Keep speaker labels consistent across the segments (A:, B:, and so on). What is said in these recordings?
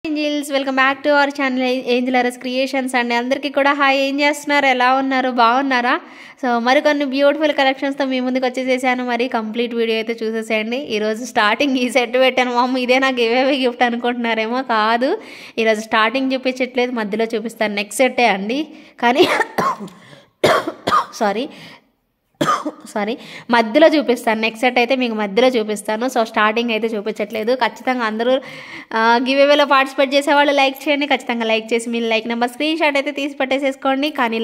A: Angeles welcome back to our channel angel అరస్ creations అండి. అందరికీ కూడా హాయ్, ఏం చేస్తున్నారు, ఎలా ఉన్నారు, బాగున్నారా? సో మరికొన్ని బ్యూటిఫుల్ కలెక్షన్స్తో మీ ముందుకు వచ్చేసేసాను. మరి కంప్లీట్ వీడియో అయితే చూసేసేయండి. ఈరోజు స్టార్టింగ్ ఈ సెట్ పెట్టాను. మా అమ్మ ఇదే నాకు ఏవేవి గిఫ్ట్ అనుకుంటున్నారేమో, కాదు ఈరోజు స్టార్టింగ్ చూపించట్లేదు, మధ్యలో చూపిస్తాను. నెక్స్ట్ సెట్టే అండి, కానీ సారీ మధ్యలో చూపిస్తాను. నెక్స్ట్ సెట్ అయితే మీకు మధ్యలో చూపిస్తాను. సో స్టార్టింగ్ అయితే చూపించట్లేదు. ఖచ్చితంగా అందరూ గివ్-అవేలో పార్టిసిపేట్ చేసేవాళ్ళు లైక్ చేయండి. ఖచ్చితంగా లైక్ చేసి మీ లైక్ నెంబర్ స్క్రీన్ షాట్ అయితే తీసి పెట్టేసేసుకోండి. కానీ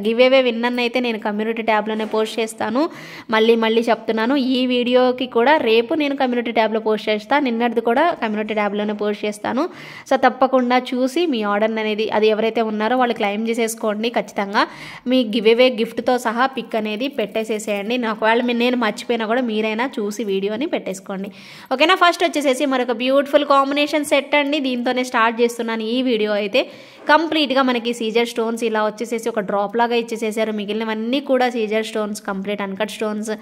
A: గివ్-అవే విన్నర్ అయితే నేను కమ్యూనిటీ ట్యాబ్లోనే పోస్ట్ చేస్తాను. మళ్ళీ చెప్తున్నాను, ఈ వీడియోకి కూడా రేపు నేను కమ్యూనిటీ ట్యాబ్లో పోస్ట్ చేస్తాను. నిన్నటిది కూడా కమ్యూనిటీ ట్యాబ్లోనే పోస్ట్ చేస్తాను. సో తప్పకుండా చూసి మీ ఆర్డర్ అనేది అది ఎవరైతే ఉన్నారో వాళ్ళు క్లెయిమ్ చేసేసుకోండి. ఖచ్చితంగా మీ గివ్-అవే గిఫ్ట్తో సహా పిక్ అనేది పెట్టేసేసేయండి. ఒకవేళ నేను మర్చిపోయినా కూడా మీరైనా చూసి వీడియోని పెట్టేసుకోండి, ఓకేనా? ఫస్ట్ వచ్చేసేసి మరొక బ్యూటిఫుల్ కాంబినేషన్ సెట్ అండి. దీంతోనే స్టార్ట్ చేస్తున్నాను ఈ వీడియో అయితే. కంప్లీట్గా మనకి సీజర్ స్టోన్స్ ఇలా వచ్చేసేసి ఒక డ్రాప్ లాగా ఇచ్చేసేసారు. మిగిలినవన్నీ కూడా సీజర్ stones, complete uncut stones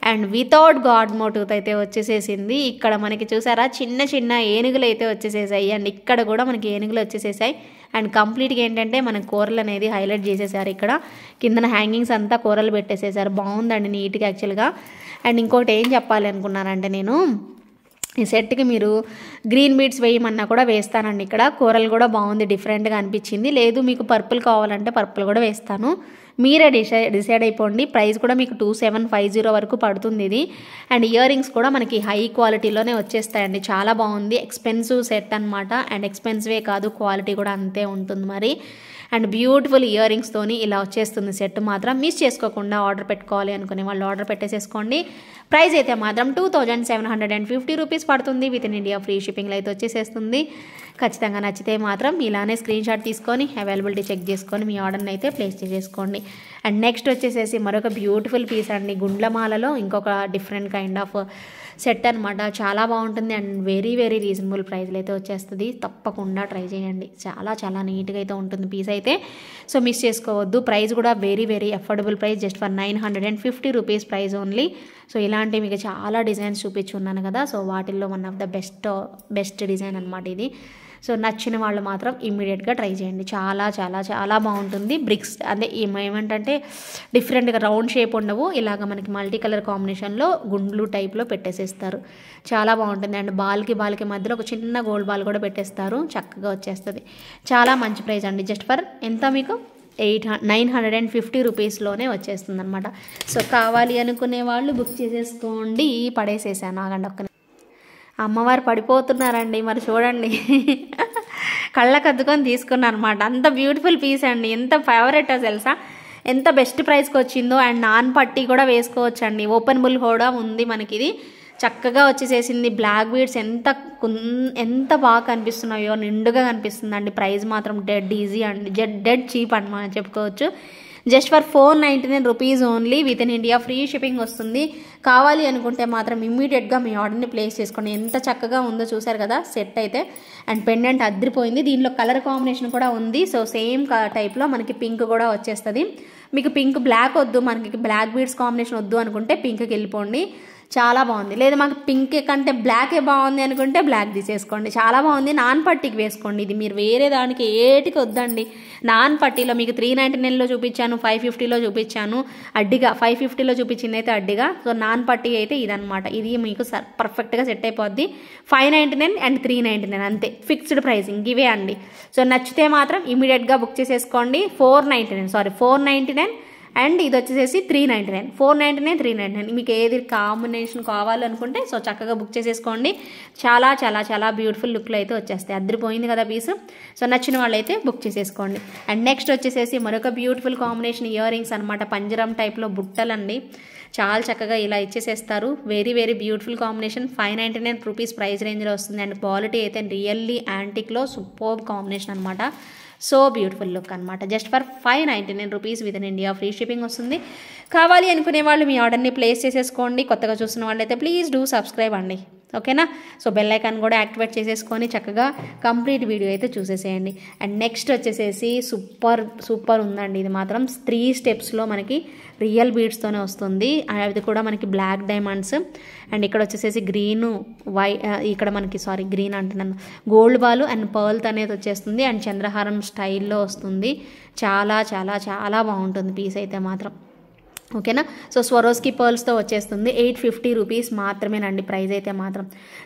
A: and without god మోటివ్తో అయితే వచ్చేసేసింది. ఇక్కడ మనకి చూసారా చిన్న ఏనుగులు అయితే వచ్చేసేసాయి. అండ్ ఇక్కడ కూడా మనకి ఏనుగులు వచ్చేసేసాయి. అండ్ కంప్లీట్గా ఏంటంటే మన కూరలు అనేది హైలైట్ చేసేసారు. ఇక్కడ కిందన హ్యాంగింగ్స్ అంతా కూరలు పెట్టేసేసారు. బాగుందండి నీట్గా యాక్చువల్గా. అండ్ ఇంకోటి ఏం చెప్పాలి అనుకున్నానంటే, నేను ఈ సెట్కి మీరు గ్రీన్ బీడ్స్ వేయమన్నా కూడా వేస్తానండి. ఇక్కడ కూరలు కూడా బాగుంది, డిఫరెంట్గా అనిపించింది. లేదు మీకు పర్పుల్ కావాలంటే పర్పుల్ కూడా వేస్తాను. మీరే డిసైడ్ అయిపోండి. ప్రైస్ కూడా మీకు 2750 వరకు పడుతుంది ఇది. అండ్ ఇయర్ రింగ్స్ కూడా మనకి హై క్వాలిటీలోనే వచ్చేస్తాయండి. చాలా బాగుంది, ఎక్స్పెన్సివ్ సెట్ అనమాట. అండ్ ఎక్స్పెన్సివే కాదు, క్వాలిటీ కూడా అంతే ఉంటుంది మరి. అండ్ బ్యూటిఫుల్ ఇయర్ రింగ్స్తోని ఇలా వచ్చేస్తుంది సెట్. మాత్రం మిస్ చేసుకోకుండా ఆర్డర్ పెట్టుకోవాలి అనుకునే వాళ్ళు ఆర్డర్ పెట్టేసేసుకోండి. ప్రైస్ అయితే మాత్రం 2750 రూపీస్ పడుతుంది. విత్ ఇన్ ఇండియా ఫ్రీ షిప్పింగ్లో అయితే వచ్చేసేస్తుంది. ఖచ్చితంగా నచ్చితే మాత్రం ఇలానే స్క్రీన్ షాట్ తీసుకొని అవైలబిలిటీ చెక్ చేసుకొని మీ ఆర్డర్ని అయితే ప్లేస్ చేసేసుకోండి. అండ్ నెక్స్ట్ వచ్చేసేసి మరొక బ్యూటిఫుల్ పీస్ అండి. గుండ్లమాలలో ఇంకొక డిఫరెంట్ కైండ్ ఆఫ్ సెట్ అనమాట. చాలా బాగుంటుంది అండ్ వెరీ రీజనబుల్ ప్రైస్లో అయితే వచ్చేస్తుంది. తప్పకుండా ట్రై చేయండి. చాలా నీట్గా అయితే ఉంటుంది పీస్ అయితే. సో మిస్ చేసుకోవద్దు. ప్రైస్ కూడా very affordable price, just for 950 rupees price only. So ఇలాంటి మీకు చాలా డిజైన్స్ చూపించున్నాను కదా. సో వాటిల్లో one of the best design అనమాట ఇది. సో నచ్చిన వాళ్ళు మాత్రం ఇమ్మీడియట్గా ట్రై చేయండి. చాలా బాగుంటుంది. బ్రిక్స్ అంటే ఏమంటే డిఫరెంట్గా రౌండ్ షేప్ ఉండవు, ఇలాగ మనకి మల్టీ కలర్ కాంబినేషన్లో గుండ్లు టైప్లో పెట్టేసేస్తారు. చాలా బాగుంటుంది. అండ్ బాల్కి మధ్యలో ఒక చిన్న గోల్డ్ బాల్ కూడా పెట్టేస్తారు. చక్కగా వచ్చేస్తుంది. చాలా మంచి ప్రైస్ అండి. జస్ట్ ఫర్ ఎంత మీకు 950 రూపీస్లోనే వచ్చేస్తుంది అనమాట. సో కావాలి అనుకునే వాళ్ళు బుక్ చేసేసుకోండి. పడేసేసాను, ఆగండి ఒక్క అమ్మవారు పడిపోతున్నారండి. మరి చూడండి, కళ్ళకు అద్దుకొని తీసుకున్నాను అనమాట. అంత బ్యూటిఫుల్ పీస్ అండి. ఎంత ఫేవరెట్ తెలుసా, ఎంత బెస్ట్ ప్రైస్కి వచ్చిందో. అండ్ నాన్ పట్టీ కూడా వేసుకోవచ్చు అండి. ఓపెన్ బుల్ కూడా ఉంది మనకి. ఇది చక్కగా వచ్చేసేసింది. బ్లాక్ బీడ్స్ ఎంత బాగా కనిపిస్తున్నాయో, నిండుగా కనిపిస్తుందండి. ప్రైస్ మాత్రం డెడ్ ఈజీ అండి, డెడ్ చీప్ అని మనం చెప్పుకోవచ్చు. Just for 499 rupees only. With in India free shipping వస్తుంది. కావాలి అనుకుంటే మాత్రం ఇమ్మీడియట్గా మీ ఆర్డర్ని ప్లేస్ చేసుకోండి. ఎంత చక్కగా ఉందో చూసారు కదా సెట్ అయితే. అండ్ పెండెంట్ అదిరిపోయింది. దీనిలో కలర్ కాంబినేషన్ కూడా ఉంది. సో సేమ్ టైప్లో మనకి పింక్ కూడా వచ్చేస్తుంది. మీకు పింక్ బ్లాక్ వద్దు, మనకి బ్లాక్ బీడ్స్ కాంబినేషన్ వద్దు అనుకుంటే పింక్కి వెళ్ళిపోండి. చాలా బాగుంది. లేదు మాకు పింక్ కంటే బ్లాకే బాగుంది అనుకుంటే బ్లాక్ తీసేసుకోండి. చాలా బాగుంది. నాన్ పట్టీకి వేసుకోండి. ఇది మీరు వేరే దానికి ఏటికి వద్దండి. నాన్ పట్టీలో మీకు 399లో చూపించాను, 550లో చూపించాను. అడ్డిగా 550లో చూపించింది అయితే అడ్డిగా. సో నాన్ పట్టీ అయితే ఇదనమాట. ఇది మీకు పర్ఫెక్ట్గా సెట్ అయిపోద్ది. 599 అండ్ 399 అంతే ఫిక్స్డ్ ప్రైసింగ్ ఇవే అండి. సో నచ్చితే మాత్రం ఇమీడియట్గా బుక్ చేసేసుకోండి. 499 అండ్ ఇది వచ్చేసేసి 399, 499, 399. మీకు ఏది కాంబినేషన్ కావాలనుకుంటే సో చక్కగా బుక్ చేసేసుకోండి. చాలా బ్యూటిఫుల్ లుక్లో అయితే వచ్చేస్తాయి. అదిరిపోయింది కదా పీస్. సో నచ్చిన వాళ్ళు అయితే బుక్ చేసేసుకోండి. అండ్ నెక్స్ట్ వచ్చేసేసి మరొక బ్యూటిఫుల్ కాంబినేషన్ ఇయర్ రింగ్స్ అనమాట. పంజరం టైప్లో బుట్టలండి. చాలా చక్కగా ఇలా ఇచ్చేసేస్తారు. Very beautiful combination. 599 rupees price రేంజ్లో వస్తుంది. అండ్ క్వాలిటీ అయితే రియల్లీ యాంటిక్లో సూపర్బ్ కాంబినేషన్ అనమాట. సో బ్యూటిఫుల్ లుక్ అనమాట. Just for 599 rupees within India free shipping వస్తుంది. కావాలి అనుకునే వాళ్ళు మీ ఆర్డర్ని ప్లేస్ చేసేసుకోండి. కొత్తగా చూస్తున్న వాళ్ళైతే ప్లీజ్ డూ సబ్స్క్రైబ్ అండి. ఓకేనా. సో బెల్ ఐకాన్ కూడా యాక్టివేట్ చేసేసుకొని చక్కగా కంప్లీట్ వీడియో అయితే చూసేసేయండి. అండ్ నెక్స్ట్ వచ్చేసేసి సూపర్ ఉందండి. ఇది మాత్రం 3 స్టెప్స్లో మనకి రియల్ బీడ్స్తోనే వస్తుంది. అది కూడా మనకి బ్లాక్ డైమండ్స్. అండ్ ఇక్కడ వచ్చేసేసి గ్రీన్ ఇక్కడ మనకి గ్రీన్ అంటున్నాను, గోల్డ్ బాల్ అండ్ పర్ల్తో అనేది వచ్చేస్తుంది. అండ్ చంద్రహారం స్టైల్లో వస్తుంది. చాలా చాలా చాలా బాగుంటుంది పీస్ అయితే మాత్రం. ఓకేనా. సో స్వరోస్కి పర్ల్స్తో వచ్చేస్తుంది. 850 రూపీస్ మాత్రమేనండి ప్రైస్ అయితే మాత్రం.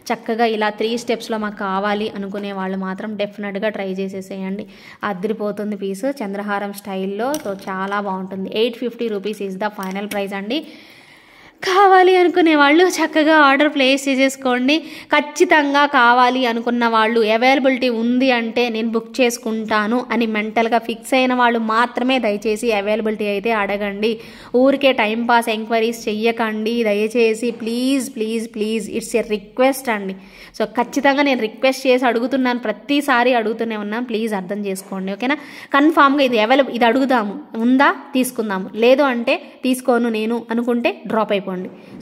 A: చక్కగా ఇలా 3 స్టెప్స్లో మాకు కావాలి అనుకునే వాళ్ళు మాత్రం డెఫినెట్గా ట్రై చేసేసేయండి. అదిరిపోతుంది పీస్ చంద్రహారం స్టైల్లో. సో చాలా బాగుంటుంది. 850 rupees is the final price అండి. కావాలి అనుకునే వాళ్ళు చక్కగా ఆర్డర్ ప్లేస్ చేసేసుకోండి. ఖచ్చితంగా కావాలి అనుకున్న వాళ్ళు అవైలబిలిటీ ఉంది అంటే నేను బుక్ చేసుకుంటాను అని మెంటల్గా ఫిక్స్ అయిన వాళ్ళు మాత్రమే దయచేసి అవైలబిలిటీ అయితే అడగండి. ఊరికే టైంపాస్ ఎంక్వైరీస్ చెయ్యకండి దయచేసి. Please please please, it's a request అండి. సో ఖచ్చితంగా నేను రిక్వెస్ట్ చేసి అడుగుతున్నాను, ప్రతిసారి అడుగుతూనే ఉన్నాను. ప్లీజ్ అర్థం చేసుకోండి. ఓకేనా. కన్ఫామ్గా ఇది అడుగుదాము, ఉందా తీసుకుందాము, లేదు అంటే తీసుకోను నేను అనుకుంటే డ్రాప్ అయిపోండి.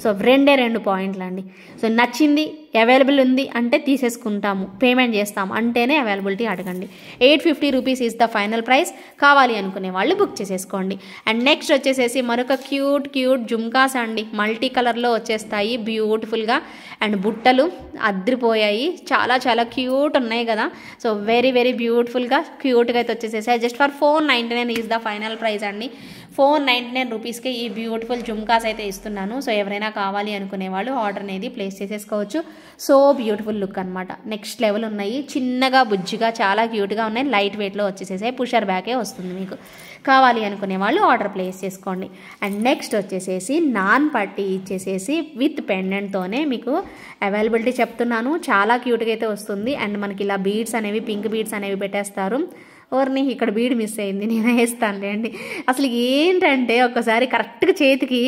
A: సో 2 పాయింట్లు అండి. సో నచ్చింది అవైలబుల్ ఉంది అంటే తీసేసుకుంటాము, పేమెంట్ చేస్తాము అంటేనే అవైలబిలిటీ అడగండి. 850 rupees is the final price. కావాలి అనుకునే వాళ్ళు బుక్ చేసేసుకోండి. అండ్ నెక్స్ట్ వచ్చేసేసి మరొక క్యూట్ జుమ్కాస్ అండి. మల్టీ కలర్లో వచ్చేస్తాయి బ్యూటిఫుల్గా. అండ్ బుట్టలు అద్రిపోయాయి, చాలా చాలా క్యూట్ ఉన్నాయి కదా. సో వెరీ వెరీ బ్యూటిఫుల్గా క్యూట్గా అయితే వచ్చేసేసాయి. Just for 499 is the final price అండి. 499 రూపీస్కి ఈ బ్యూటిఫుల్ జుమ్కాస్ అయితే ఇస్తున్నాను. సో ఎవరైనా కావాలి అనుకునే వాళ్ళు ఆర్డర్ అనేది ప్లేస్ చేసేసుకోవచ్చు. సో బ్యూటిఫుల్ లుక్ అనమాట. నెక్స్ట్ లెవెల్ ఉన్నాయి. చిన్నగా బుజ్జిగా చాలా క్యూట్గా ఉన్నాయి. లైట్ వెయిట్లో వచ్చేసేసాయి. పుషర్ బ్యాకే వస్తుంది మీకు. కావాలి అనుకునే వాళ్ళు ఆర్డర్ ప్లేస్ చేసుకోండి. అండ్ నెక్స్ట్ వచ్చేసేసి నాన్ పట్టీ ఇచ్చేసేసి విత్ పెండెంట్తోనే మీకు అవైలబిలిటీ చెప్తున్నాను. చాలా క్యూట్గా అయితే వస్తుంది. అండ్ మనకి ఇలా బీడ్స్ అనేవి, పింక్ బీడ్స్ అనేవి పెట్టేస్తారు. ఓర్ని ఇక్కడ బీడ్ మిస్ అయింది, నేను వేస్తానులేండి. అసలు ఏంటంటే ఒక్కసారి కరెక్ట్గా చేతికి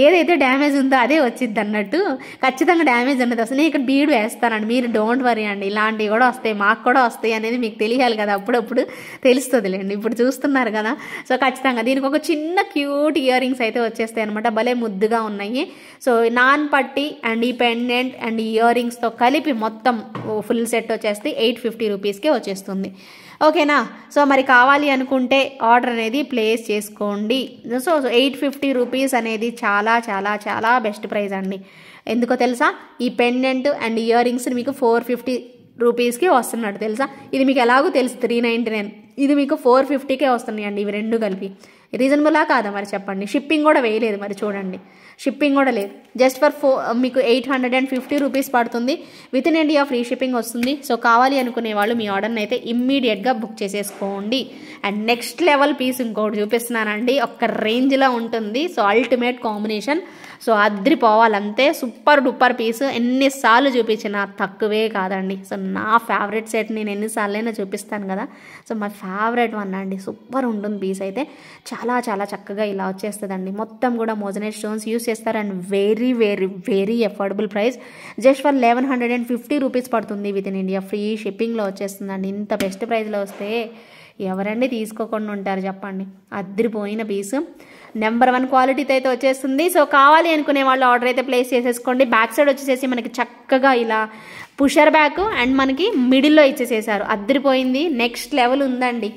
A: ఏదైతే డ్యామేజ్ ఉందో అదే వచ్చింది అన్నట్టు. ఖచ్చితంగా డ్యామేజ్ ఉన్నది. అసలు నేను ఇక్కడ బీడ్ వేస్తానండి, మీరు డోంట్ వరీ అండి. ఇలాంటివి కూడా వస్తాయి, మాకు కూడా వస్తాయి అనేది మీకు తెలియాలి కదా, అప్పుడప్పుడు తెలుస్తుందిలేండి. ఇప్పుడు చూస్తున్నారు కదా. సో ఖచ్చితంగా దీనికి ఒక చిన్న క్యూట్ ఇయర్ రింగ్స్ అయితే వచ్చేస్తాయి అనమాట. భలే ముద్దుగా ఉన్నాయి. సో నాన్ పట్టి అండ్ ఈ పెండెంట్ అండ్ ఇయర్ రింగ్స్తో కలిపి మొత్తం ఫుల్ సెట్ వచ్చేస్తే 850 రూపీస్కే వచ్చేస్తుంది. ఓకేనా. సో మరి కావాలి అనుకుంటే ఆర్డర్ అనేది ప్లేస్ చేసుకోండి. సో 850 రూపీస్ అనేది చాలా చాలా చాలా బెస్ట్ ప్రైస్ అండి. ఎందుకో తెలుసా, ఈ పెండెంట్ అండ్ ఇయర్ రింగ్స్ మీకు 450 రూపీస్కి వస్తున్నట్టు తెలుసా. ఇది మీకు ఎలాగో తెలుసు 399, ఇది మీకు 450కే వస్తున్నాయి అండి ఇవి 2 కలిపి. రీజనబుల్లా కాదా మరి చెప్పండి. షిప్పింగ్ కూడా వేయలేదు మరి చూడండి, షిప్పింగ్ కూడా లేదు. జస్ట్ ఫర్ మీకు 850 రూపీస్ పడుతుంది. With in India free shipping వస్తుంది. సో కావాలి అనుకునే వాళ్ళు మీ ఆర్డర్ని అయితే ఇమ్మీడియట్గా బుక్ చేసేసుకోండి. అండ్ నెక్స్ట్ లెవెల్ పీస్ ఇంకోటి చూపిస్తున్నానండి. ఒక్క రేంజ్లో ఉంటుంది. So ultimate combination. సో అద్రిపోవాలంతే. Super duper piece. ఎన్నిసార్లు చూపించినా తక్కువే కాదండి. సో నా ఫేవరెట్ సెట్ నేను ఎన్నిసార్లైనా చూపిస్తాను కదా. సో మై ఫేవరెట్ వన్ అండి. సూపర్ ఉంటుంది పీస్ అయితే. చాలా చాలా చక్కగా ఇలా వచ్చేస్తుందండి. మొత్తం కూడా మోజనైట్ స్టోన్స్ యూస్ చేస్తారు. And very very very affordable price. Just for 1150 rupees పడుతుంది. విత్ ఇన్ ఇండియా ఫ్రీ షిప్పింగ్లో వచ్చేస్తుందండి. ఇంత బెస్ట్ ప్రైస్లో వస్తే ఎవరండి తీసుకోకుండా ఉంటారు చెప్పండి. అద్రిపోయిన పీసు. నెంబర్ 1 క్వాలిటీతో అయితే వచ్చేస్తుంది. సో కావాలి అనుకునే వాళ్ళు ఆర్డర్ అయితే ప్లేస్ చేసేసుకోండి. బ్యాక్ సైడ్ వచ్చేసేసి మనకి చక్కగా ఇలా పుషర్ బ్యాక్ అండ్ మనకి మిడిల్లో ఇచ్చేసేసారు. అద్రిపోయింది. నెక్స్ట్ లెవెల్ ఉందండి.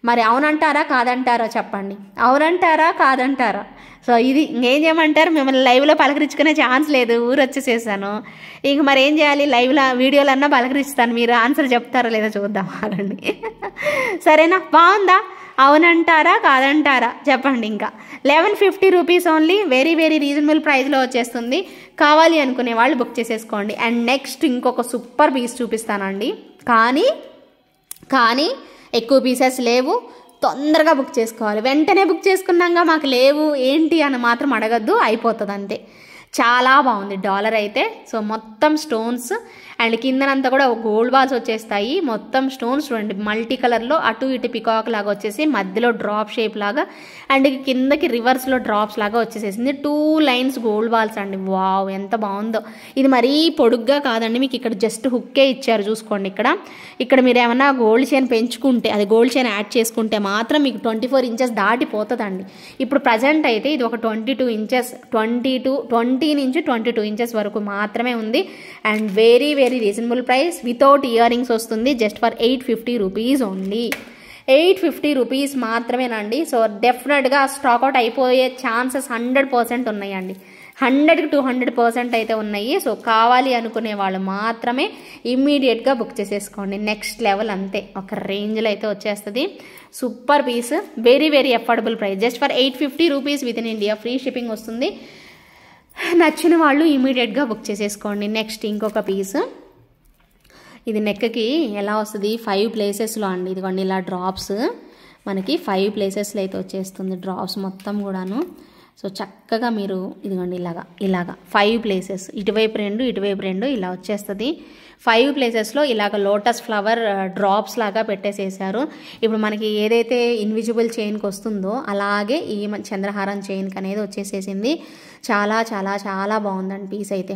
A: మరి అవునంటారా కాదంటారా చెప్పండి. అవునంటారా కాదంటారా. సో ఇది ఇంకేం చేయమంటారు, మిమ్మల్ని లైవ్లో పలకరించుకునే ఛాన్స్ లేదు, ఊరు వచ్చేసేసాను. ఇంక మరి ఏం చేయాలి, లైవ్లో వీడియోలన్నా పలకరిస్తాను, మీరు ఆన్సర్ చెప్తారా లేదా చూద్దాం ఆగండి. సరేనా, బాగుందా, అవునంటారా కాదంటారా చెప్పండి. ఇంకా 1150 rupees only. Very very reasonable ప్రైస్లో వచ్చేస్తుంది. కావాలి అనుకునే వాళ్ళు బుక్ చేసేసుకోండి. అండ్ నెక్స్ట్ ఇంకొక సూపర్ పీస్ చూపిస్తానండి. కానీ ఎక్కువ పీసెస్ లేవు, తొందరగా బుక్ చేసుకోవాలి. వెంటనే బుక్ చేసుకున్నాక మాకు లేవు ఏంటి అని మాత్రం అడగద్దు, అయిపోతుంది అంతే. చాలా బాగుంది డాలర్ అయితే. సో మొత్తం స్టోన్స్ అండ్ కిందనంతా కూడా గోల్డ్ బాల్స్ వచ్చేస్తాయి. మొత్తం స్టోన్స్ చూడండి మల్టీ కలర్లో, అటు ఇటు పికాక్ లాగా వచ్చేసి మధ్యలో డ్రాప్ షేప్ లాగా అండ్ కిందకి రివర్స్లో డ్రాప్స్ లాగా వచ్చేసేసింది. 2 లైన్స్ గోల్డ్ బాల్స్ అండి. వావ్ ఎంత బాగుందో. ఇది మరీ పొడుగ్గా కాదండి, మీకు ఇక్కడ జస్ట్ హుక్కే ఇచ్చారు చూసుకోండి. ఇక్కడ మీరు ఏమన్నా గోల్డ్ చైన్ పెంచుకుంటే, అది గోల్డ్ చైన్ యాడ్ చేసుకుంటే మాత్రం మీకు 24 ఇంచెస్ దాటిపోతుందండి. ఇప్పుడు ప్రజెంట్ అయితే ఇది ఒక 22 ఇంచెస్ 20 20 నుంచి 22 ఇంచెస్ వరకు మాత్రమే ఉంది. And very very reasonable price, without earrings వస్తుంది. Just for 850 rupees only. 850 rupees మాత్రమేనండి. సో డెఫినెట్గా స్టాక్అవుట్ అయిపోయే ఛాన్సెస్ 100% ఉన్నాయండి. 100కి 200% అయితే ఉన్నాయి. సో కావాలి అనుకునే వాళ్ళు మాత్రమే ఇమ్మీడియట్గా బుక్ చేసేసుకోండి. నెక్స్ట్ లెవెల్ అంతే, ఒక రేంజ్లో అయితే వచ్చేస్తుంది. Super piece, very very affordable price. Just for 850 rupees within India, free shipping వస్తుంది. నచ్చిన వాళ్ళు ఇమ్మీడియట్గా బుక్ చేసేసుకోండి. నెక్స్ట్ ఇంకొక పీస్, ఇది నెక్కి ఎలా వస్తుంది, 5 ప్లేసెస్లో అండి. ఇదిగోండి ఇలా డ్రాప్స్ మనకి 5 ప్లేసెస్లో అయితే వచ్చేస్తుంది డ్రాప్స్ మొత్తం కూడాను. సో చక్కగా మీరు ఇదిగోండి ఇలాగా 5 ప్లేసెస్, ఇటువైపు 2 ఇటువైపు 2 ఇలా వచ్చేస్తుంది. 5 ప్లేసెస్లో ఇలాగ లోటస్ ఫ్లవర్ డ్రాప్స్ లాగా పెట్టేసేసారు. ఇప్పుడు మనకి ఏదైతే ఇన్విజిబుల్ చైన్కి వస్తుందో అలాగే ఈ చంద్రహారం చైన్కి అనేది వచ్చేసేసింది. చాలా చాలా చాలా బాగుందండి పీస్ అయితే,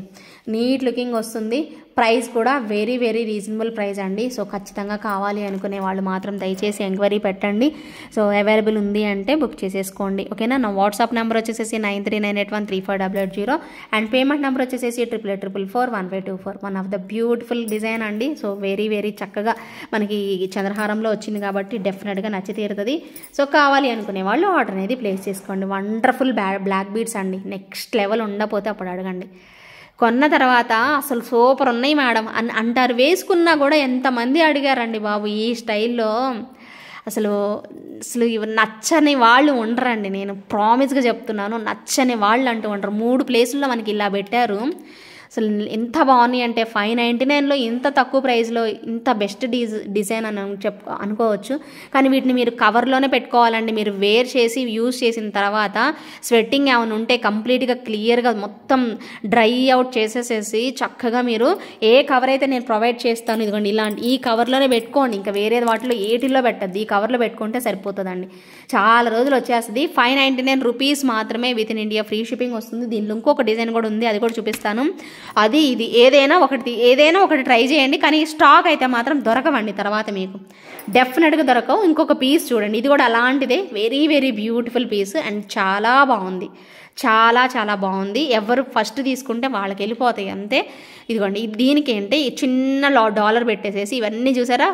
A: నీట్ లుకింగ్ వస్తుంది. ప్రైస్ కూడా వెరీ వెరీ రీజనబుల్ ప్రైస్ అండి. సో ఖచ్చితంగా కావాలి అనుకునే వాళ్ళు మాత్రం దయచేసి ఎంక్వైరీ పెట్టండి. సో అవైలబుల్ ఉంది అంటే బుక్ చేసేసుకోండి, ఓకేనా. నా వాట్సాప్ నెంబర్ వచ్చేసి 9398135880 అండ్ పేమెంట్ నెంబర్ వచ్చేసి 8844415524. One of the beautiful design అండి. సో వెరీ వెరీ చక్కగా మనకి చంద్రహారంలో వచ్చింది కాబట్టి డెఫినెట్గా నచ్చి తీరుతుంది. సో కావాలి అనుకునే వాళ్ళు ఆర్డర్ అనేది ప్లేస్ చేసుకోండి. వండర్ఫుల్ బ్లాక్ బీడ్స్ అండి, నెక్స్ట్ లెవెల్ ఉండకపోతే అప్పుడు అడగండి. కొన్న తర్వాత అసలు సూపర్ ఉన్నాయి మేడం అని అంటారు. వేసుకున్నా కూడా ఎంతమంది అడిగారండి బాబు ఈ స్టైల్లో. అసలు ఇవి నచ్చని వాళ్ళు ఉండరండి, నేను ప్రామిస్గా చెప్తున్నాను. నచ్చని వాళ్ళు అంటూ ఉంటారు. 3 ప్లేసుల్లో మనకి ఇలా పెట్టారు. అసలు ఎంత బాగున్నాయి అంటే 599లో ఇంత తక్కువ ప్రైస్లో ఇంత బెస్ట్ డిజైన్ అని అనుకోవచ్చు. కానీ వీటిని మీరు కవర్లోనే పెట్టుకోవాలండి. మీరు వేర్ చేసి యూజ్ చేసిన తర్వాత స్వెట్టింగ్ ఏమైనా ఉంటే కంప్లీట్గా క్లియర్గా మొత్తం డ్రై అవుట్ చేసేసేసి చక్కగా మీరు ఏ కవర్ అయితే నేను ప్రొవైడ్ చేస్తాను, ఇదిగోండి ఇలాంటి ఈ కవర్లోనే పెట్టుకోండి. ఇంకా వేరే వాటిలో ఏటిల్లో పెట్టద్దు, ఈ కవర్లో పెట్టుకుంటే సరిపోతుందండి. చాలా రోజులు వచ్చేస్తుంది. 599 రూపీస్ మాత్రమే with in India, free shipping వస్తుంది. దీనిలో ఇంకొక డిజైన్ కూడా ఉంది, అది కూడా చూపిస్తాను. అది ఇది ఏదైనా ఒకటి ట్రై చేయండి. కానీ స్టాక్ అయితే మాత్రం దొరకవండి తర్వాత, మీకు డెఫినెట్గా దొరకవు. ఇంకొక పీస్ చూడండి, ఇది కూడా అలాంటిదే, very very beautiful piece and చాలా బాగుంది, చాలా చాలా బాగుంది. ఎవరు ఫస్ట్ తీసుకుంటే వాళ్ళకి వెళ్ళిపోతాయి అంతే. ఇదిగోండి దీనికి ఏంటి చిన్న డాలర్ పెట్టేసేసి ఇవన్నీ చూసారా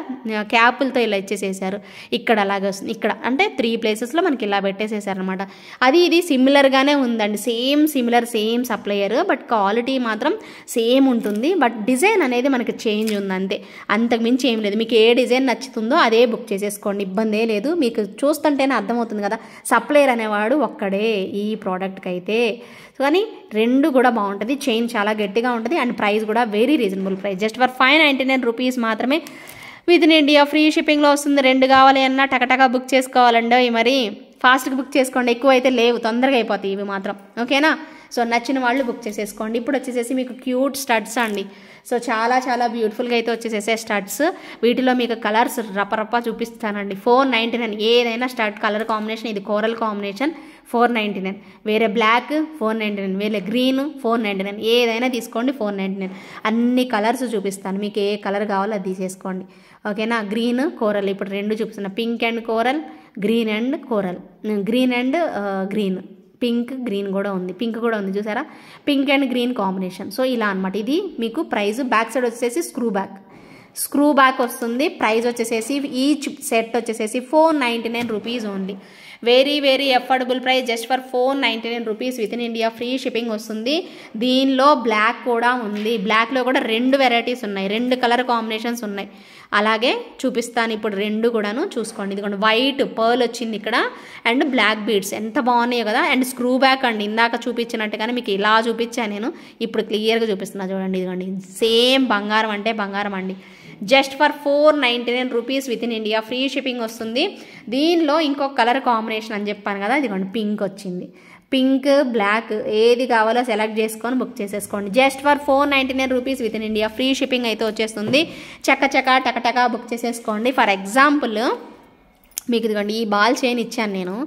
A: క్యాపులతో ఇలా ఇచ్చేసేసారు. ఇక్కడ అలాగే వస్తుంది, ఇక్కడ అంటే 3 ప్లేసెస్లో మనకి ఇలా పెట్టేసేసారు అనమాట. అది ఇది సిమిలర్గానే ఉందండి, సేమ్ సప్లయర్, బట్ క్వాలిటీ మాత్రం సేమ్ ఉంటుంది. బట్ డిజైన్ అనేది మనకి చేంజ్ ఉంది అంతే, అంతకు మించి ఏం లేదు. మీకు ఏ డిజైన్ నచ్చుతుందో అదే బుక్ చేసేసుకోండి, ఇబ్బందే లేదు. మీకు చూస్తుంటేనే అర్థమవుతుంది కదా సప్లయర్ అనేవాడు ఒక్కడే ఈ ప్రోడక్ట్కి అయితే. కానీ 2 కూడా బాగుంటుంది, చైన్ చాలా గట్టిగా ఉంటుంది అండ్ ప్రైస్ కూడా very reasonable price. Just for 599 rupees మాత్రమే విత్ ఇన్ ఇండియా, ఫ్రీ షిప్పింగ్లో వస్తుంది. 2 కావాలి అన్నా టకటకా బుక్ చేసుకోవాలండి. మరి ఫాస్ట్గా బుక్ చేసుకోండి, ఎక్కువ అయితే లేవు, తొందరగా అయిపోతాయి ఇవి మాత్రం, ఓకేనా. సో నచ్చిన వాళ్ళు బుక్ చేసేసుకోండి. ఇప్పుడు వచ్చేసేసి మీకు క్యూట్ స్టడ్స్ అండి. సో చాలా చాలా బ్యూటిఫుల్గా అయితే వచ్చేసేసే స్టడ్స్. వీటిలో మీకు కలర్స్ రపరప్ప చూపిస్తానండి. 499 ఏదైనా స్టడ్ కలర్ కాంబినేషన్, ఇది కోరల్ కాంబినేషన్ 499, వేరే బ్లాక్ 499, వేరే గ్రీన్ 499, ఏదైనా తీసుకోండి 499. అన్ని కలర్స్ చూపిస్తాను, మీకు ఏ కలర్ కావాలో అది తీసేసుకోండి, ఓకేనా. గ్రీన్ కోరల్ ఇప్పుడు 2 చూపిస్తున్నా, pink and coral, green and coral, green and green, pink green కూడా ఉంది, పింక్ కూడా ఉంది చూసారా, pink and green combination. So ఇలా అనమాట. ఇది మీకు ప్రైస్ బ్యాక్ సైడ్ వచ్చేసి స్క్రూ బ్యాక్ వస్తుంది. ప్రైస్ వచ్చేసేసి ఈచ్ సెట్ వచ్చేసేసి 499 rupees only. Very very affordable price, just for 499 rupees within India, free shipping వస్తుంది. దీనిలో బ్లాక్ కూడా ఉంది, బ్లాక్లో కూడా 2 వెరైటీస్ ఉన్నాయి, 2 కలర్ కాంబినేషన్స్ ఉన్నాయి. అలాగే చూపిస్తాను ఇప్పుడు 2 కూడాను చూసుకోండి. ఇదిగోండి వైట్ పర్ల్ వచ్చింది ఇక్కడ అండ్ బ్లాక్ బీడ్స్ ఎంత బాగున్నాయో కదా. అండ్ స్క్రూ బ్యాక్ అండి, ఇందాక చూపించినట్టుగానే మీకు ఇలా చూపించాను నేను, ఇప్పుడు క్లియర్గా చూపిస్తున్నా చూడండి. ఇదిగోండి సేమ్ బంగారం అంటే బంగారం అండి. Just for 499 rupees within India, free shipping వస్తుంది. దీనిలో ఇంకొక కలర్ కాంబినేషన్ అని చెప్పాను కదా, ఇదిగోండి పింక్ వచ్చింది. పింక్ బ్లాక్ ఏది కావాలో సెలెక్ట్ చేసుకొని బుక్ చేసేసుకోండి. Just for 499 rupees within India, free shipping అయితే వచ్చేస్తుంది. టకటకా బుక్ చేసేసుకోండి. ఫర్ ఎగ్జాంపుల్ మీకు ఇదిగోండి ఈ బాల్ చైన్ ఇచ్చాను నేను,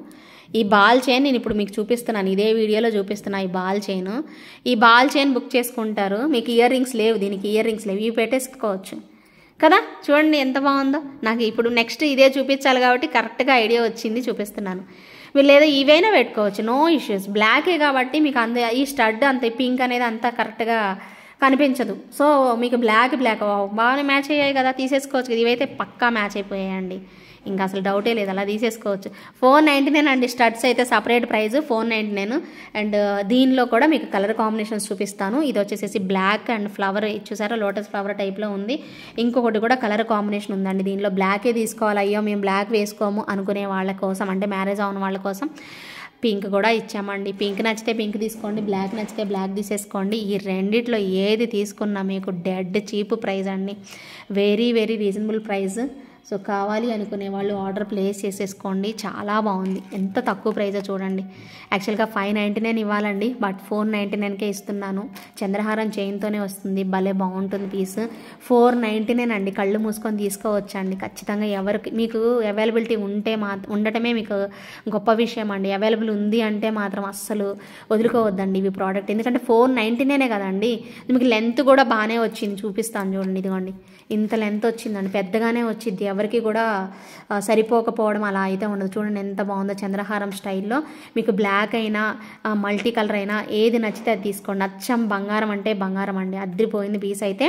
A: ఈ బాల్ చైన్ నేను ఇప్పుడు మీకు చూపిస్తున్నాను, ఇదే వీడియోలో చూపిస్తున్నా. ఈ బాల్ చైన్ బుక్ చేసుకుంటారు. మీకు ఇయర్ రింగ్స్ లేవు, దీనికి ఇయర్ రింగ్స్ లేవు, ఇవి పెట్టేసుకోవచ్చు కదా. చూడండి ఎంత బాగుందో. నాకు ఇప్పుడు నెక్స్ట్ ఇదే చూపించాలి కాబట్టి కరెక్ట్గా ఐడియా వచ్చింది, చూపిస్తున్నాను. మీరు లేదా ఇవైనా పెట్టుకోవచ్చు, నో ఇష్యూస్. బ్లాకే కాబట్టి మీకు ఈ స్టడ్ అంత పింక్ అనేది అంతా కరెక్ట్గా కనిపించదు. సో మీకు బ్లాక్ బాగానే మ్యాచ్ అయ్యాయి కదా, తీసేసుకోవచ్చు కదా. ఇవైతే పక్కా మ్యాచ్ అయిపోయాయండి, ఇంకా అసలు డౌటే లేదు, అలా తీసేసుకోవచ్చు. 499 అండి స్టడ్స్ అయితే సపరేట్ ప్రైస్ 499. అండ్ దీనిలో కూడా మీకు కలర్ కాంబినేషన్స్ చూపిస్తాను. ఇది వచ్చేసేసి బ్లాక్ అండ్ ఫ్లవర్ చూసారా, లోటస్ ఫ్లవర్ టైప్లో ఉంది. ఇంకొకటి కూడా కలర్ కాంబినేషన్ ఉందండి. దీనిలో బ్లాకే తీసుకోవాలి, అయ్యో మేము బ్లాక్ వేసుకోము అనుకునే వాళ్ళ కోసం, అంటే మ్యారేజ్ అవున వాళ్ళ కోసం పింక్ కూడా ఇచ్చామండి. పింక్ నచ్చితే పింక్ తీసుకోండి, బ్లాక్ నచ్చితే బ్లాక్ తీసేసుకోండి. ఈ రెండిట్లో ఏది తీసుకున్నా మీకు డెడ్ చీప్ ప్రైస్ అండి, very very reasonable price. So కావాలి అనుకునే వాళ్ళు ఆర్డర్ ప్లేస్ చేసేసుకోండి. చాలా బాగుంది, ఎంత తక్కువ ప్రైజో చూడండి. యాక్చువల్గా 599 ఇవ్వాలండి, బట్ 499కే ఇస్తున్నాను. చంద్రహారం చైన్తోనే వస్తుంది, భలే బాగుంటుంది పీస్. 499 అండి, కళ్ళు మూసుకొని తీసుకోవచ్చండి ఖచ్చితంగా. ఎవరికి మీకు అవైలబిలిటీ ఉంటే ఉండటమే మీకు గొప్ప విషయం అండి. అవైలబుల్ ఉంది అంటే మాత్రం అస్సలు వదులుకోవద్దండి ఇవి ప్రోడక్ట్, ఎందుకంటే 499 కదండి. మీకు లెంత్ కూడా బాగానే వచ్చింది, చూపిస్తాను చూడండి. ఇదిగోండి ఇంత లెంత్ వచ్చిందండి, పెద్దగానే వచ్చింది, ఎవరికి కూడా సరిపోకపోవడం అలా అయితే ఉండదు. చూడండి ఎంత బాగుందో చంద్రహారం స్టైల్లో. మీకు బ్లాక్ అయినా మల్టీ కలర్ అయినా ఏది నచ్చితే అది తీసుకోండి. అచ్చం బంగారం అంటే బంగారం అండి, అద్రిపోయింది పీస్ అయితే.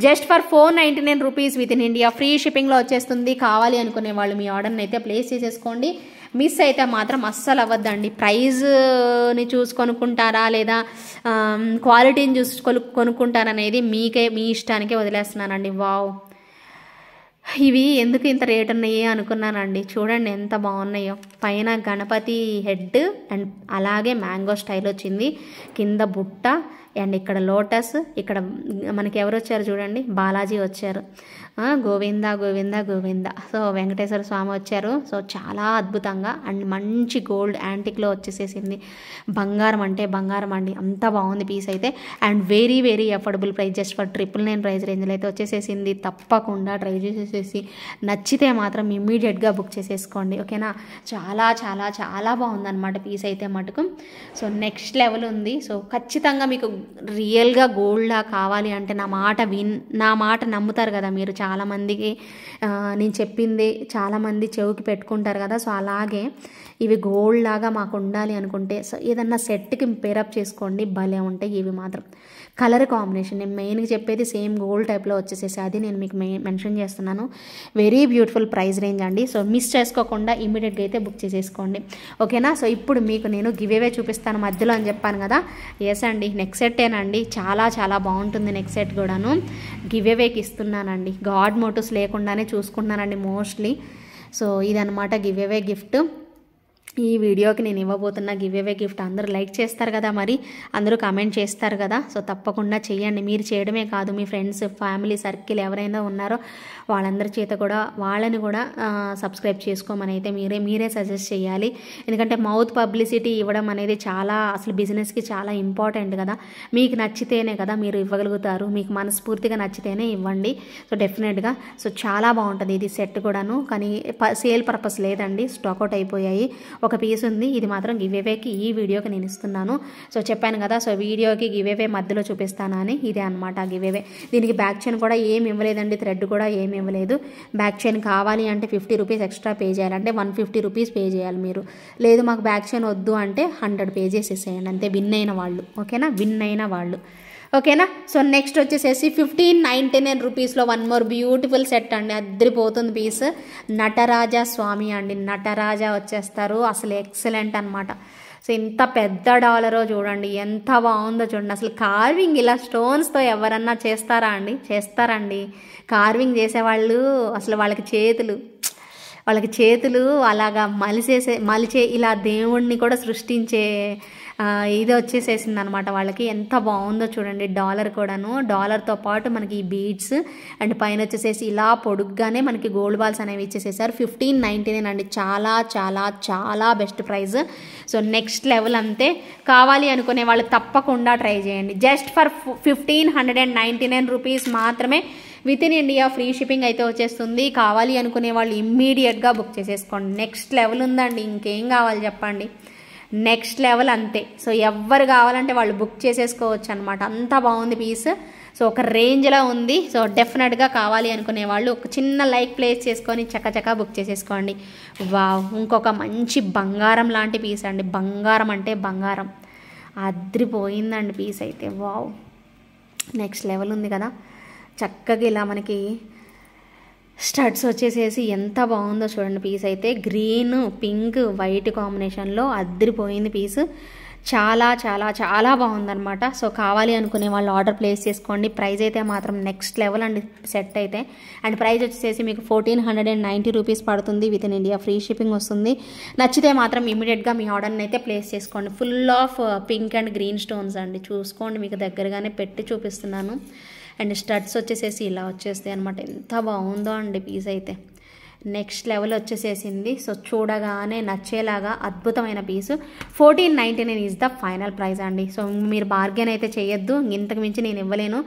A: Just for 499 rupees within India, free షిప్పింగ్లో వచ్చేస్తుంది. కావాలి అనుకునే వాళ్ళు మీ ఆర్డర్ని అయితే ప్లేస్ చేసేసుకోండి. మిస్ అయితే మాత్రం అస్సలు అవ్వద్దండి. ప్రైజ్ని చూసి కొనుక్కుంటారా లేదా క్వాలిటీని చూసి కొనుక్కుంటారా అనేది మీ ఇష్టానికే వదిలేస్తున్నానండి. వావ్, ఇవి ఎందుకు ఇంత రేట్ ఉన్నాయి అనుకున్నానండి. చూడండి ఎంత బాగున్నాయో. పైన గణపతి హెడ్ అండ్ అలాగే మ్యాంగో స్టైల్ వచ్చింది, కింద బుట్ట అండ్ ఇక్కడ లోటస్. ఇక్కడ మనకి ఎవరు వచ్చారు చూడండి, బాలాజీ వచ్చారు. గోవింద గోవింద గోవింద. సో వెంకటేశ్వర స్వామి వచ్చారు. సో చాలా అద్భుతంగా అండ్ మంచి గోల్డ్ యాంటిక్లో వచ్చేసేసింది. బంగారం అంటే బంగారం అండి, అంత బాగుంది పీస్ అయితే. And very very affordable price, just for 999 price రేంజ్లో అయితే వచ్చేసేసింది. తప్పకుండా ట్రై చేసేసి నచ్చితే మాత్రం ఇమ్మీడియట్గా బుక్ చేసేసుకోండి, ఓకేనా. చాలా చాలా చాలా బాగుందన్నమాట పీస్ అయితే మటుకు. సో నెక్స్ట్ లెవెల్ ఉంది. సో ఖచ్చితంగా మీకు రియల్గా గోల్డ్లా కావాలి అంటే నా మాట నమ్ముతారు కదా మీరు. చాలామందికి నేను చెప్పింది చాలామంది చెవికి పెట్టుకుంటారు కదా. సో అలాగే ఇవి గోల్డ్ లాగా మాకు ఉండాలి అనుకుంటే సో ఏదన్నా సెట్కి పేరప్ చేసుకోండి, భలే ఉంటాయి ఇవి మాత్రం. కలర్ కాంబినేషన్ నేను మెయిన్గా చెప్పేది సేమ్ గోల్డ్ టైప్లో వచ్చేసేసి అది నేను మీకు మెన్షన్ చేస్తున్నాను. వెరీ బ్యూటిఫుల్ ప్రైస్ రేంజ్ అండి. సో మిస్ చేసుకోకుండా ఇమీడియట్గా అయితే బుక్ చేసేసుకోండి, ఓకేనా. సో ఇప్పుడు మీకు నేను గివ్ అవే చూపిస్తాను మధ్యలో అని చెప్పాను కదా. ఎస్ అండి, నెక్స్ట్ సెట్టేనండి, చాలా చాలా బాగుంటుంది. నెక్స్ట్ సెట్ కూడాను గివ్ అవేకి ఇస్తున్నానండి. గాడ్ మోటివ్స్ లేకుండానే చూసుకుంటున్నానండి మోస్ట్లీ. సో ఇదనమాట గివ్ అవే గిఫ్ట్. ఈ వీడియోకి నేను ఇవ్వబోతున్న గివ్ అవే గిఫ్ట్ అందరూ లైక్ చేస్తారు కదా, మరి అందరూ కామెంట్ చేస్తారు కదా. సో తప్పకుండా చేయండి. మీరు చేయడమే కాదు, మీ ఫ్రెండ్స్ ఫ్యామిలీ సర్కిల్ ఎవరైనా ఉన్నారో వాళ్ళందరి చేత కూడా వాళ్ళని కూడా సబ్స్క్రైబ్ చేసుకోమని అయితే మీరే సజెస్ట్ చేయాలి. ఎందుకంటే మౌత్ పబ్లిసిటీ ఇవ్వడం అనేది చాలా అసలు బిజినెస్కి చాలా ఇంపార్టెంట్ కదా. మీకు నచ్చితేనే కదా మీరు ఇవ్వగలుగుతారు, మీకు మనస్ఫూర్తిగా నచ్చితేనే ఇవ్వండి. సో డెఫినెట్గా సో చాలా బాగుంటుంది ఇది సెట్ కూడాను. కానీ సేల్ పర్పస్ లేదండి, స్టాక్అవుట్ అయిపోయాయి. ఒక పీస్ ఉంది, ఇది మాత్రం గివ్ అవేకి ఈ వీడియోకి నేను ఇస్తున్నాను. సో చెప్పాను కదా, సో వీడియోకి గివ్ అవే మధ్యలో చూపిస్తాను అని. ఇదే అనమాట గివ్ అవే. దీనికి బ్యాక్ చైన్ కూడా ఏమి ఇవ్వలేదండి, థ్రెడ్ కూడా ఏమి ఇవ్వలేదు. బ్యాక్ చైన్ కావాలి అంటే 50 రూపీస్ ఎక్స్ట్రా పే చేయాలి, అంటే 150 రూపీస్ పే చేయాలి మీరు. లేదు మాకు బ్యాక్ చైన్ వద్దు అంటే 100 పే చేసేసేయండి అంతే, విన్ అయిన వాళ్ళు, ఓకేనా, విన్ అయిన వాళ్ళు, ఓకేనా. సో నెక్స్ట్ వచ్చేసేసి 1599 రూపీస్లో వన్ మోర్ బ్యూటిఫుల్ సెట్ అండి, అద్దరిపోతుంది పీస్. నటరాజా స్వామి అండి, నటరాజా వచ్చేస్తారు, అసలు ఎక్సలెంట్ అనమాట. సో ఇంత పెద్ద డాలరో చూడండి, ఎంత బాగుందో చూడండి. అసలు కార్వింగ్ ఇలా స్టోన్స్తో ఎవరన్నా చేస్తారా అండి? చేస్తారండి. కార్వింగ్ చేసేవాళ్ళు అసలు వాళ్ళకి చేతులు అలాగా మలిచే ఇలా దేవుణ్ణి కూడా సృష్టించే ఇది వచ్చేసేసింది అనమాట వాళ్ళకి. ఎంత బాగుందో చూడండి. డాలర్ కూడాను, డాలర్తో పాటు మనకి ఈ బీడ్స్ అండ్ పైన వచ్చేసేసి ఇలా పొడుగ్గానే మనకి గోల్డ్ బాల్స్ అనేవి ఇచ్చేసేసారు. 1599 అండి, చాలా చాలా చాలా best price. So next level అంతే. కావాలి అనుకునే వాళ్ళు తప్పకుండా ట్రై చేయండి. జస్ట్ ఫర్ 1599 రూపీస్ మాత్రమే with in India free shipping అయితే వచ్చేస్తుంది. కావాలి అనుకునే వాళ్ళు ఇమ్మీడియట్గా బుక్ చేసేసుకోండి. నెక్స్ట్ లెవెల్ ఉందండి, ఇంకేం కావాలి చెప్పండి, నెక్స్ట్ లెవెల్ అంతే. సో ఎవరు కావాలంటే వాళ్ళు బుక్ చేసేసుకోవచ్చు అనమాట, అంత బాగుంది పీస్. సో ఒక రేంజ్లో ఉంది. సో డెఫినెట్గా కావాలి అనుకునే వాళ్ళు ఒక చిన్న లైక్ ప్లేస్ చేసుకొని చక్కచక్క బుక్ చేసేసుకోండి. వావ్, ఇంకొక మంచి బంగారం లాంటి పీస్ అండి. బంగారం అంటే బంగారం, అద్రిపోయిందండి పీస్ అయితే. వావ్, నెక్స్ట్ లెవెల్ ఉంది కదా. చక్కగా ఇలా మనకి స్టడ్స్ వచ్చేసేసి ఎంత బాగుందో చూడండి. పీస్ అయితే గ్రీన్, పింక్, వైట్ కాంబినేషన్లో అద్రిపోయింది పీస్. చాలా చాలా చాలా బాగుందనమాట. సో కావాలి అనుకునే వాళ్ళు ఆర్డర్ ప్లేస్ చేసుకోండి. ప్రైస్ అయితే మాత్రం నెక్స్ట్ లెవెల్ అండి సెట్ అయితే. అండ్ ప్రైస్ వచ్చేసి మీకు 1490 రూపీస్ పడుతుంది. With in India free shipping వస్తుంది. నచ్చితే మాత్రం ఇమీడియట్గా మీ ఆర్డర్ని అయితే ప్లేస్ చేసుకోండి. Full of pink and green stones అండి. చూసుకోండి, మీకు దగ్గరగానే పెట్టి చూపిస్తున్నాను. అండ్ స్టడ్స్ వచ్చేసేసి ఇలా వచ్చేస్తాయి అనమాట. ఎంత బాగుందో అండి పీస్ అయితే. Next level వచ్చేసేసింది. సో చూడగానే నచ్చేలాగా అద్భుతమైన పీసు. 1499 ఈజ్ ద ఫైనల్ ప్రైస్ అండి. సో మీరు బార్గెన్ అయితే చేయొద్దు, ఇంతకు మించి నేను ఇవ్వలేను.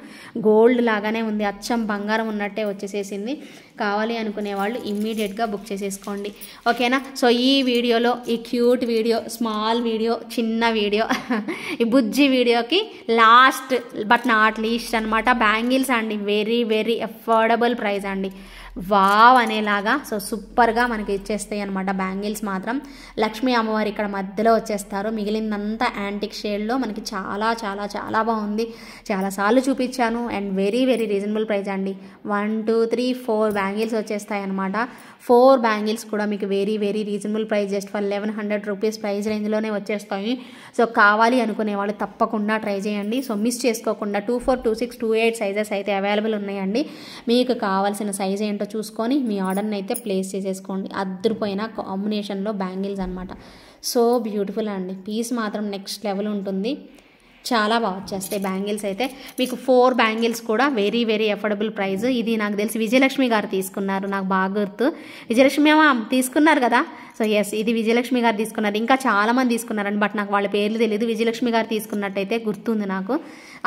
A: గోల్డ్ లాగానే ఉంది, అచ్చం బంగారం ఉన్నట్టే వచ్చేసేసింది. కావాలి అనుకునే వాళ్ళు ఇమ్మీడియట్గా బుక్ చేసేసుకోండి, ఓకేనా. సో ఈ వీడియోలో, ఈ క్యూట్ వీడియో, స్మాల్ వీడియో, చిన్న వీడియో, ఈ బుజ్జి వీడియోకి లాస్ట్ బట్ నాట్ లీస్ట్ అనమాట బ్యాంగిల్స్ అండి. వెరీ వెరీ అఫోర్డబుల్ ప్రైస్ అండి. వావ్ అనేలాగా సో సూపర్గా మనకి ఇచ్చేస్తాయి అనమాట బ్యాంగిల్స్ మాత్రం. లక్ష్మీ అమ్మవారు ఇక్కడ మధ్యలో వచ్చేస్తారు. మిగిలిందంతా యాంటిక్ షేడ్లో మనకి చాలా చాలా చాలా బాగుంది. చాలాసార్లు చూపించాను. And very very reasonable price అండి. 1 2 3 4 బ్యాంగిల్స్ వచ్చేస్తాయి అనమాట. 4 బ్యాంగిల్స్ కూడా మీకు very very reasonable price, just for 1100 rupees price రేంజ్లోనే వచ్చేస్తాయి. సో కావాలి అనుకునే వాళ్ళు తప్పకుండా ట్రై చేయండి. సో మిస్ చేసుకోకుండా 24, 26, 28 సైజెస్ అయితే అవైలబుల్ ఉన్నాయండి. మీకు కావాల్సిన సైజ్ ఏంటో చూసుకొని మీ ఆర్డర్ని అయితే ప్లేస్ చేసేసుకోండి. అద్దరిపోయిన కాంబినేషన్లో బ్యాంగిల్స్ అనమాట. సో బ్యూటిఫుల్ అండి. పీస్ మాత్రం నెక్స్ట్ లెవెల్ ఉంటుంది. చాలా బాగా వచ్చేస్తాయి బ్యాంగిల్స్ అయితే. మీకు 4 బ్యాంగిల్స్ కూడా వెరీ వెరీ అఫోర్డబుల్ ప్రైస్. ఇది నాకు తెలిసి విజయలక్ష్మి గారు తీసుకున్నారు, నాకు బాగా గుర్తు. విజయలక్ష్మి అమ్మ తీసుకున్నారు కదా. సో ఎస్, ఇది విజయలక్ష్మి గారు తీసుకున్నారు. ఇంకా చాలామంది తీసుకున్నారండి, బట్ నాకు వాళ్ళ పేర్లు తెలియదు. విజయలక్ష్మి గారు తీసుకున్నట్టయితే గుర్తుంది నాకు,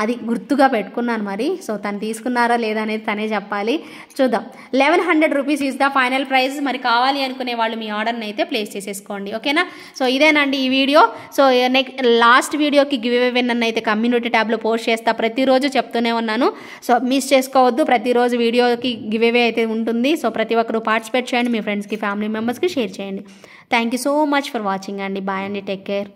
A: అది గుర్తుగా పెట్టుకున్నాను మరి. సో తను తీసుకున్నారా లేదా అనేది తనే చెప్పాలి. చూద్దాం. 1100 rupees is the final price. మరి కావాలి అనుకునే వాళ్ళు మీ ఆర్డర్ని అయితే ప్లేస్ చేసేసుకోండి, ఓకేనా. సో ఇదేనండి ఈ వీడియో. సో నెక్స్ట్ లాస్ట్ వీడియోకి గివ్ అవే విన్నర్ అయితే కమ్యూనిటీ ట్యాబ్లో పోస్ట్ చేస్తా. ప్రతిరోజు చెప్తూనే ఉన్నాను. సో మిస్ చేసుకోవద్దు, ప్రతిరోజు వీడియోకి గివ్ అవే అయితే ఉంటుంది. సో ప్రతి ఒక్కరు పార్టిసిపేట్ చేయండి, మీ ఫ్రెండ్స్కి, ఫ్యామిలీ మెంబర్స్కి షేర్ చేయండి. Thank you so much for watching అండి. బాయ్ అండి, టేక్ కేర్.